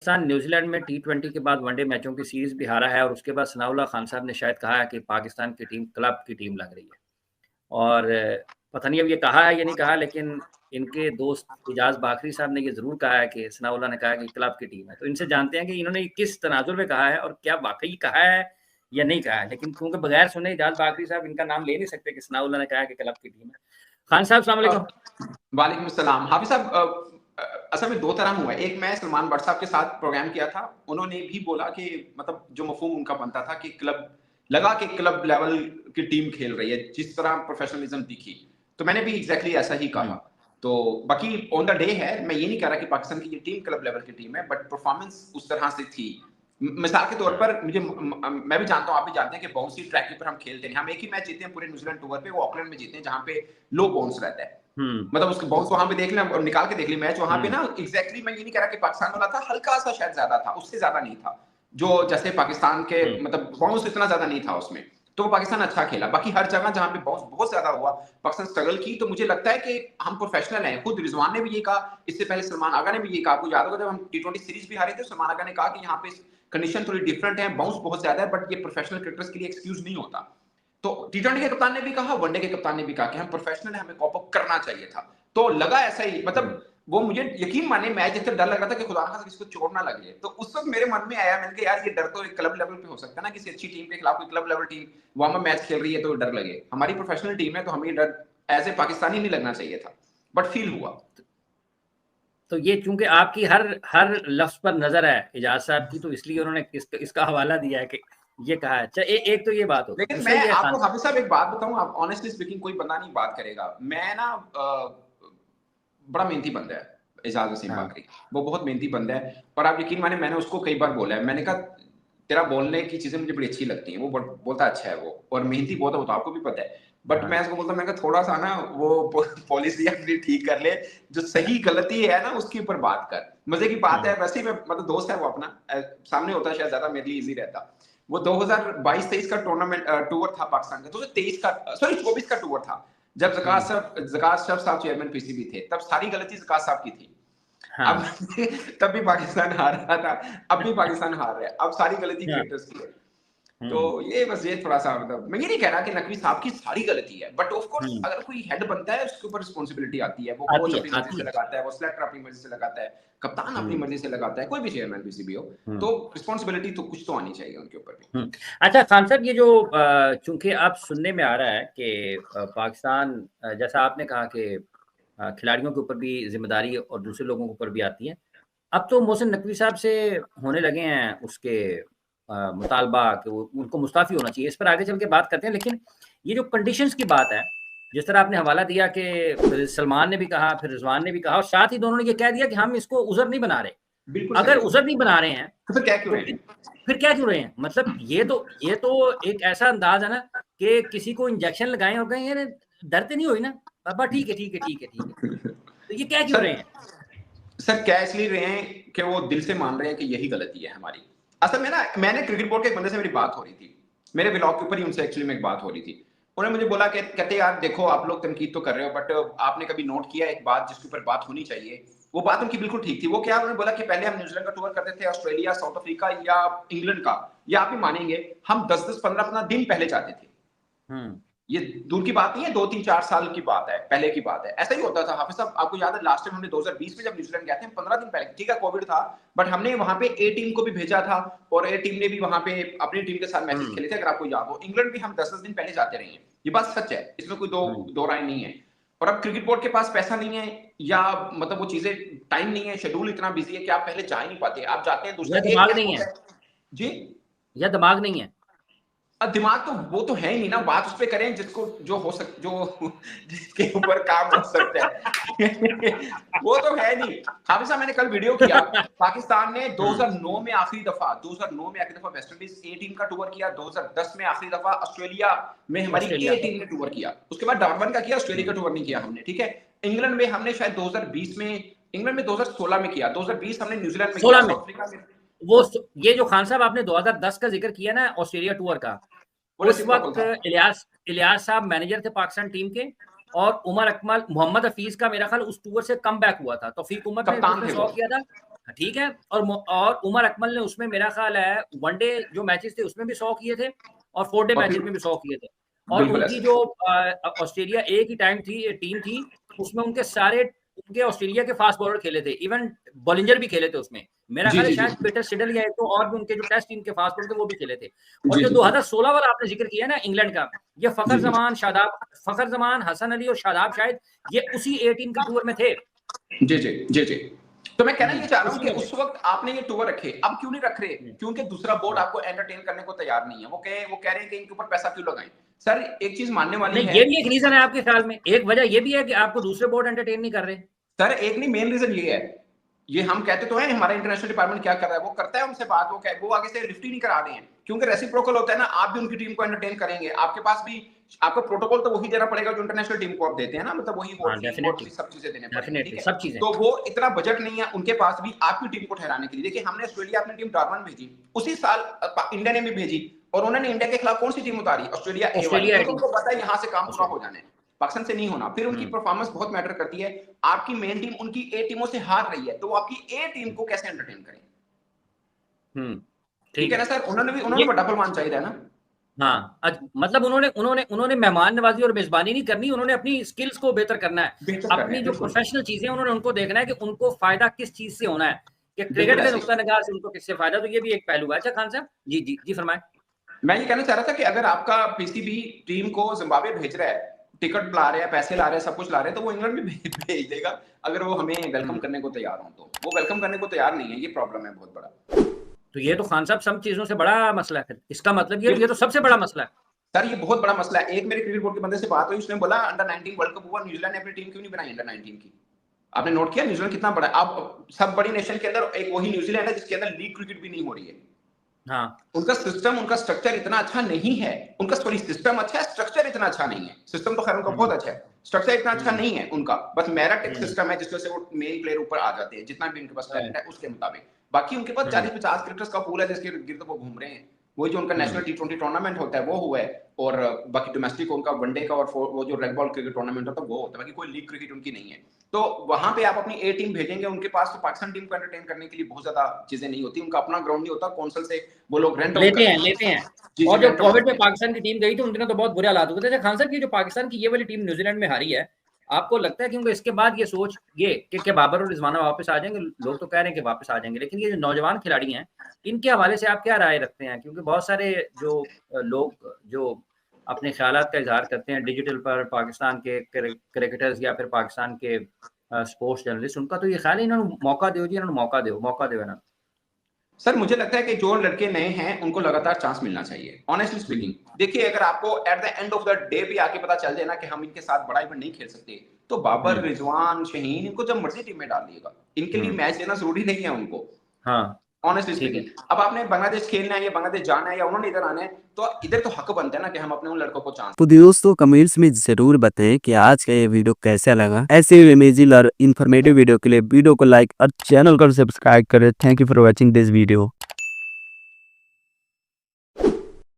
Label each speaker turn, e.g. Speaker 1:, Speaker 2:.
Speaker 1: Pakistan New Zealand में टी20 के बाद वनडे मैचों की सीरीज भी हारा है और उसके बाद सनाउल्लाह खान साहब ने शायद कहा है कि पाकिस्तान की टीम क्लब की टीम लग रही है। और पता नहीं अब ये कहा है या नहीं कहा, लेकिन इनके दोस्त इजाज बाखरी साहब ने ये ज़रूर कहा है कि सनाउल्लाह ने कहा है कि क्लब की टीम है। तो इनसे जानते हैं कि इन्होंने किस तनाजुर में कहा है और क्या वाक़ई कहा है या नहीं कहा है। लेकिन क्योंकि बगैर सुने इजाज बाखरी साहब इनका नाम ले नहीं सकते कि सनाउल्लाह ने कहा है कि क्लब की टीम है। खान साहब अस्सलाम वालेकुम।
Speaker 2: वालेकुम सलाम। हाफिज साहब, असल में 2 तरह हुआ है। एक मैं सलमान भट्ट साहब के साथ प्रोग्राम किया था, उन्होंने भी बोला कि मतलब जो मफ़हूम उनका बनता था कि क्लब लेवल की टीम खेल रही है, जिस तरह प्रोफेशनलिज्म दिखी, तो मैंने भी एग्जैक्टली ऐसा ही कहा। तो बाकी ऑन द डे है, मैं ये नहीं कह रहा कि पाकिस्तान की ये टीम क्लब लेवल की टीम है, बट परफॉर्मेंस उस तरह से थी। मिसाल के तौर पर मैं भी जानता हूँ, आप भी जानते हैं कि बाउंसी ट्रैक के ऊपर हम खेलते हैं। हम एक ही मैच जीते हैं पूरे न्यूजीलैंड टूर पे, वो ऑकलैंड में जीते हैं, जहाँ पे लो बाउंस रहता है। मतलब उसके बाउंस वहां पे देख लें और निकाल के देख लें मैच, वहां पे ना एग्जैक्टली मैं ये नहीं कह रहा कि पाकिस्तान वाला था, हल्का सा शायद ज्यादा था, उससे ज्यादा नहीं था। जो जैसे पाकिस्तान के मतलब बाउंस इतना ज्यादा नहीं था उसमें, तो वो पाकिस्तान अच्छा खेला। बाकी हर जगह जहां पे बाउंस बहुत ज्यादा हुआ, पाकिस्तान स्ट्रगल की। तो मुझे लगता है कि हम प्रोफेशनल हैं। खुद रिजवान ने भी ये कहा, इससे पहले सलमान आगा ने भी ये कहा। आपको याद होगा जब हम टी20 सीरीज भी हारे थे, सलमान आगा ने कहा कि यहाँ पे कंडीशन थोड़ी डिफरेंट है, बाउंस बहुत ज्यादा है, बट ये प्रोफेशनल क्रिकेटर्स के लिए एक्सक्यूज नहीं होता। तो टी20 के कप्तान ने भी कहा, वनडे के कप्तान ने भी कहा कि हम प्रोफेशनल हैं, हमें कॉप अप करना चाहिए था। तो लगा ऐसा ही, मतलब वो मुझे यकीन माने मैच जितने डर लग रहा था कि खुदा ना किसी को चोट ना लगे, तो उस वक्त मेरे मन में आया, मैंने कहा यार ये डर तो एक क्लब लेवल पे हो सकता है ना, किसी अच्छी टीम के खिलाफ कोई क्लब लेवल टीम वहां मैच खेल रही है तो डर लगे। हमारी प्रोफेशनल टीम है तो हमें डर एज ए पाकिस्तानी नहीं लगना चाहिए था, बट फील हुआ।
Speaker 1: तो ये चूंकि आपकी हर लफ्ज पर नजर है इजाज साहब की, तो इसलिए उन्होंने इसका हवाला दिया है कि ये कहा है। एक तो ये बात होगी।
Speaker 2: लेकिन मैं आपको हाफिज साहब एक बात बताऊं, आप ऑनेस्टली स्पीकिंग कोई बंदा नहीं बात करेगा, मैं ना बड़ा मेहनती बंदा है एजाज वसीम बाकरी, वो बहुत मेहनती बंदा है। और आप यकीन माने मैंने उसको कई बार बोला है, मैंने कहा तेरा बोलने की चीजें मुझे बड़ी अच्छी लगती हैं। वो बोलता अच्छा है वो, और मेहनती बहुत है, वो तो आपको भी पता है। बट मैं उसको बोलता, मैं थोड़ा सा ना वो पॉलिसी अपनी ठीक कर ले, जो सही गलती है ना उसके ऊपर बात कर। मजे की बात है, वैसे ही मतलब दोस्त है वो अपना, सामने होता शायद ज्यादा मेरे लिए इजी रहता। वो 2022-23 का टूर्नामेंट टूर था पाकिस्तान का, 2023 का सॉरी 24 का टूर था, जब ज़कात शरीफ साहब चेयरमैन पीसीबी थे। तब सारी गलती ज़कात साहब की थी। अब तब भी पाकिस्तान हार रहा था, अब भी पाकिस्तान हार रहा है, अब सारी गलती क्रिकेटर्स की है। तो ये बस ये थोड़ा सा, मतलब मैं ये नहीं कह रहा कि नकवी साहब की सारी गलती है, बट ऑफ कोर्स अगर कोई हेड बनता है उसके ऊपर रिस्पांसिबिलिटी आती है। वो कोच अपनी मर्जी से लगाता है, वो सिलेक्टर अपनी मर्जी से लगाता है, कप्तान अपनी मर्जी से लगाता है, कोई भी चेयरमैन पीसीबी हो, तो रिस्पांसिबिलिटी तो कुछ तो आनी चाहिए उनके ऊपर भी।
Speaker 1: अच्छा खान साहब, ये जो चूंकि आप सुनने में आ रहा है कि पाकिस्तान, जैसा आपने कहा कि खिलाड़ियों के ऊपर भी जिम्मेदारी और दूसरे लोगों के ऊपर भी आती है। अब तो मोहसिन नकवी साहब से होने लगे हैं उसके मुतालबा कि वो उनको मुस्ताफ़ी होना चाहिए। इस पर आगे चल के बात करते हैं। लेकिन ये जो कंडीशंस की बात है, जिस तरह आपने हवाला दिया कि सलमान ने भी कहा, फिर रिजवान ने भी कहा, और साथ ही दोनों ने ये कह दिया कि हम इसको उज़र नहीं बना रहे। अगर उज़र नहीं बना रहे हैं
Speaker 2: तो क्या क्यों रहे हैं?
Speaker 1: फिर क्या क्यों रहे हैं? मतलब ये तो एक ऐसा अंदाज है ना कि किसी को इंजेक्शन लगाएं और कहें डरते नहीं हुई ना पापा, ठीक है ठीक है ठीक है ठीक है। तो ये क्या क्यों रहे हैं?
Speaker 2: सर क्या इसलिए रहे हैं कि वो दिल से मान रहे हैं कि यही गलती है हमारी। असल में ना, मैंने क्रिकेट बोर्ड के एक बंदे से मेरी बात हो रही थी, मेरे ब्लॉग के ऊपर ही उनसे एक्चुअली में एक बात हो रही थी। उन्होंने मुझे बोला कि कहते यार देखो आप लोग तनकीद तो कर रहे हो, बट आपने कभी नोट किया एक बात जिसके ऊपर बात होनी चाहिए? वो बात उनकी बिल्कुल ठीक थी। वो क्या, उन्होंने बोला कि पहले हम न्यूजीलैंड का टूर करते थे, ऑस्ट्रेलिया, साउथ अफ्रीका या इंग्लैंड का, या आप भी मानेंगे हम 10-10, 15-15 दिन पहले जाते थे। ये दूर की बात नहीं है, 2-3-4 साल की बात है, पहले की बात है। ऐसा ही होता था हाफिज साहब, आपको याद है लास्ट टाइम हमने 2020 में जब न्यूजीलैंड गए थे, 15 दिन पहले, ठीक है कोविड था, बट हमने वहां पे ए टीम को भी भेजा था, और ए टीम ने भी वहां पे अपनी टीम के साथ मैचेस खेले थे। अगर आपको याद हो, इंग्लैंड भी हम 10-10 दिन पहले जाते रहे हैं, ये बात सच है, इसमें कोई दो राय नहीं है। और अब क्रिकेट बोर्ड के पास पैसा नहीं है, या मतलब वो चीजें टाइम नहीं है, शेड्यूल इतना बिजी है कि आप पहले जा ही नहीं पाते। आप जाते हैं, दूसरा
Speaker 1: दिमाग नहीं है
Speaker 2: जी,
Speaker 1: या दिमाग नहीं है।
Speaker 2: दिमाग तो वो तो है ही नहीं ना। बात उस पे करें जिसको जो हो सक जो जिसके ऊपर काम हो सकता है वो तो है नहीं। हाफिज साहब, मैंने कल वीडियो किया, पाकिस्तान ने 2009 में आखिरी दफा वेस्ट इंडीज ए टीम का टूर किया, 2010 में आखिरी दफा ऑस्ट्रेलिया में हमारी ए टीम ने टूर किया, उसके बाद डार्विन का किया, ऑस्ट्रेलिया का टूर नहीं किया हमने, ठीक है। इंग्लैंड में हमने शायद 2020 में, इंग्लैंड में 2016 में किया, 2020 हमने न्यूजीलैंड में किया, साउथ अफ्रीका में।
Speaker 1: वो ये जो खान साहब आपने 2010 का जिक्र किया ना ऑस्ट्रेलिया टूर का, उस वक्त इलियास साहब मैनेजर थे पाकिस्तान टीम के, और उमर अकमल, मोहम्मद हफीज का मेरा ख्याल उस टूर से कम बैक हुआ था, तौफीक उमर ने 100 किया था, ठीक है, और उमर अकमल ने उसमें मेरा ख़्याल है वनडे जो मैचेस थे उसमें भी 100 किए थे और 4 डे
Speaker 2: और
Speaker 1: मैचेस
Speaker 2: फिर
Speaker 1: में भी 100 किए थे। और
Speaker 2: बिल्कुल
Speaker 1: उनकी
Speaker 2: ऐसा
Speaker 1: जो ऑस्ट्रेलिया ए की टीम थी, उसमें उनके ऑस्ट्रेलिया के फास्ट बॉलर खेले थे, इवन बॉलिंजर भी खेले थे उसमें। मेरा
Speaker 2: जी
Speaker 1: ख़्याल है
Speaker 2: जी जी
Speaker 1: शायद पीटर सिडल या एक तो और भी उनके जो टेस्ट टीम के फास्ट बॉलर थे वो भी खेले थे। और
Speaker 2: जी
Speaker 1: जो
Speaker 2: जी जी
Speaker 1: 2016 वाला आपने ज़िक्र किया ना इंग्लैंड का, ये
Speaker 2: जी जी
Speaker 1: फ़खर ज़मान, हसन अली और शादाब शायद ये उसी ए टीम के टूर में थे।
Speaker 2: जी जी जी जी। तो मैं कहना ये चाह रहा हूँ
Speaker 1: उसी
Speaker 2: कि
Speaker 1: में थे।
Speaker 2: उस वक्त आपने ये टूर रखे, अब क्यों नहीं रख रहे?
Speaker 1: हुँ,
Speaker 2: क्योंकि दूसरा बोर्ड
Speaker 1: हाँ।
Speaker 2: आपको एंटरटेन करने को तैयार नहीं है। वो कह रहे हैं कि इनके ऊपर पैसा क्यों लगाएं? सर एक चीज मानने वाली
Speaker 1: नहीं,
Speaker 2: है।
Speaker 1: ये भी एक रीज़न है आपके ख़्याल में? एक वजह ये भी है कि आपको दूसरे बोर्ड एंटरटेन नहीं कर रहे?
Speaker 2: सर एक नहीं, मेन रीजन ये है, ये हम कहते तो हैं हमारा इंटरनेशनल डिपार्टमेंट क्या कर रहा है, वो करता है उनसे बात, वो आगे से लिफ्ट ही नहीं करा रहे हैं, क्योंकि रेसिप्रोकल होता है ना, आप भी उनकी टीम को एंटरटेन करेंगे, आपके पास भी आपको प्रोटोकॉल तो वही देना पड़ेगा जो इंटरनेशनल टीम को आप देते हैं ना, मतलब वही
Speaker 1: हाँ,
Speaker 2: वोटिंग
Speaker 1: डेफ़िनेटली,
Speaker 2: वोट सब चीजें देने पड़ेंगी, ठीक
Speaker 1: डेफ़िनेटली
Speaker 2: है।
Speaker 1: सब चीज़ें।
Speaker 2: तो वो इतना बजट नहीं है उनके पास भी आपकी टीम को ठहराने के लिए। देखिए हमने ऑस्ट्रेलिया अपनी टीम टॉर्नामेंट भेजी, उसी साल इंडिया ने भी भेजी, और उन्होंने इंडिया के खिलाफ कौन सी टीम उतारी? ऑस्ट्रेलिया ए वाली,
Speaker 1: ऑस्ट्रेलिया
Speaker 2: क्योंकि
Speaker 1: टीम
Speaker 2: उनको पता है यहाँ से काम पूरा
Speaker 1: ऑस्ट्रेलिया
Speaker 2: हो जाना है, पाकिस्तान से नहीं होना। फिर उनकी
Speaker 1: हुँ,
Speaker 2: परफॉर्मेंस बहुत मैटर करती है। आपकी मेन टीम उनकी ए टीमों से हार रही है, तो वो आपकी ए टीम को कैसे एंटरटेन करें?
Speaker 1: हुँ,
Speaker 2: ठीक
Speaker 1: ठीक
Speaker 2: है ना
Speaker 1: है।
Speaker 2: सर, उन्होंने
Speaker 1: ये
Speaker 2: बड़ा फरमान चाहिए ना।
Speaker 1: हाँ, मतलब उन्होंने मेहमान नवाज़ी और मेज़बानी नहीं करनी, उन्होंने अपनी स्किल्स को बेहतर करना है।
Speaker 2: बेहतर कर रहे
Speaker 1: अपनी
Speaker 2: हैं,
Speaker 1: जो
Speaker 2: बिल्कुल
Speaker 1: प्रोफ़ेशनल चीज़ें हैं उन्होंने उनको देखना है कि उनको फ़ायदा किस चीज़ से होना है, कि
Speaker 2: बिल्कुल
Speaker 1: क्रिकेट के
Speaker 2: ऐसे ही।
Speaker 1: नुक्ता-निगार से उनको किससे फ़ायदा, तो ये भी एक पहलू है। अच्छा खान साहब जी, जी, जी फरमाएँ।
Speaker 2: मैं ये कहना चाह रहा था कि अगर आपका पीसीबी टीम को जिम्बाब्वे भेज रहा है, टिकट ला रहे हैं, पैसे ला रहे हैं, सब कुछ ला रहे हैं, तो वो इंग्लैंड भी भेज देगा अगर वो हमें वेलकम
Speaker 1: हुँ,
Speaker 2: करने को तैयार हो। तो वो वेलकम करने को तैयार नहीं है, ये प्रॉब्लम है बहुत बड़ा।
Speaker 1: तो ये तो खान साहब सब चीज़ों से बड़ा मसला है फिर। इसका मतलब ये
Speaker 2: बिल्कुल
Speaker 1: तो सबसे बड़ा मसला है।
Speaker 2: सर, ये बहुत बड़ा मसला है। एक मेरे क्रिकेट बोर्ड के बंदे से बात हुई, उसने बोला अंडर 19 वर्ल्ड कप हुआ, न्यूजीलैंड ने अपनी टीम क्यों नहीं बनाई अंडर 19 की? आपने नोट किया न्यूजीलैंड कितना बड़ा है? अब सब बड़ी नेशन के अंदर एक वही न्यूजीलैंड है जिसके अंदर लीग क्रिकेट भी नहीं हो रही है।
Speaker 1: हाँ,
Speaker 2: उनका सिस्टम, उनका स्ट्रक्चर इतना अच्छा नहीं है। उनका सॉरी सिस्टम अच्छा है, स्ट्रक्चर इतना अच्छा नहीं है। सिस्टम तो खैर उनका
Speaker 1: हुँ,
Speaker 2: बहुत अच्छा है, स्ट्रक्चर इतना अच्छा
Speaker 1: हुँ,
Speaker 2: नहीं है उनका। बस मेरिट एक
Speaker 1: हुँ,
Speaker 2: सिस्टम है जिसमें से वो मेन प्लेयर ऊपर आ जाते हैं, जितना भी उनके पास
Speaker 1: हाँ,
Speaker 2: टैलेंट है उसके मुताबिक। बाकी उनके पास
Speaker 1: हुँ,
Speaker 2: 40-50 क्रिकेटर्स का पूल है जिसके गिर्द वो घूम रहे हैं। वही जो उनका
Speaker 1: हुँ,
Speaker 2: नेशनल टी20 टूर्नामेंट होता है वो हुआ है, और बाकी डोमेस्टिक उनका वनडे का और वो जो रेड बॉल क्रिकेट टूर्नामेंट होता है वो होता है, बाकी कोई लीग क्रिकेट उनकी नहीं है। तो वहां पे आप अपनी ए टीम भेजेंगे, उनके पास तो पाकिस्तान टीम को एंटरटेन करने के लिए बहुत ज्यादा चीजें नहीं होती, उनका अपना ग्राउंड नहीं होता, कौंसल से वो लोग रेंट आउट
Speaker 1: लेते हैं,
Speaker 2: करते हैं।
Speaker 1: लेते हैं।
Speaker 2: जी जी,
Speaker 1: और जब
Speaker 2: रेंट आउट
Speaker 1: कोविड
Speaker 2: करते
Speaker 1: में
Speaker 2: हैं।
Speaker 1: पाकिस्तान की टीम गई थी उन दिनों तो बहुत बुरे हालात हुए थे। अच्छा खान साहब की जो पाकिस्तान की ये वाली टीम न्यूज़ीलैंड में हारी है, आपको लगता है क्योंकि इसके बाद ये सोच ये कि क्या बाबर और रिज़वाना वापस आ जाएँगे? लोग तो कह रहे हैं कि वापस आ जाएँगे, लेकिन ये जो नौजवान खिलाड़ी हैं, इनके हवाले से आप क्या राय रखते हैं? क्योंकि बहुत सारे जो लोग जो अपने ख़्यालात का इज़हार करते हैं डिजिटल पर पाकिस्तान के क्रिकेटर्स या फिर पाकिस्तान के स्पोर्ट्स जर्नलिस्ट, उनका तो ये ख़्याल है इन्होंने मौका दो जी, इन्होंने मौका दो इन्हें।
Speaker 2: सर मुझे लगता है कि जो लड़के नए हैं उनको लगातार चांस मिलना चाहिए, ऑनेस्टली
Speaker 1: हुँ,
Speaker 2: स्पीकिंग। देखिए अगर आपको at the end of the day भी आके पता चल जाए ना कि हम इनके साथ बड़ा इवेंट नहीं खेल सकते, तो बाबर,
Speaker 1: हुँ,
Speaker 2: रिजवान, शहीन, इनको जब मर्जी टीम में डाल दिएगा, इनके लिए
Speaker 1: हुँ।
Speaker 2: मैच देना जरूरी नहीं है उनको,
Speaker 1: हाँ,
Speaker 2: ऑनेस्टली
Speaker 1: ठीक
Speaker 2: स्पीकिंग।
Speaker 1: है।
Speaker 2: अब आपने बांग्लादेश खेलना है या बांग्लादेश जाना है या उन्होंने इधर आना है, तो इधर तो हक बनता है ना कि हम अपने उन लड़कों को चांस।
Speaker 3: तो दोस्तों कमेंट्स में जरूर बताएं कि आज का ये वीडियो कैसा लगा। ऐसे इमेजिंग और इन्फॉर्मेटिव वीडियो के लिए वीडियो को लाइक और चैनल को सब्सक्राइब करें। Thank you for watching this video.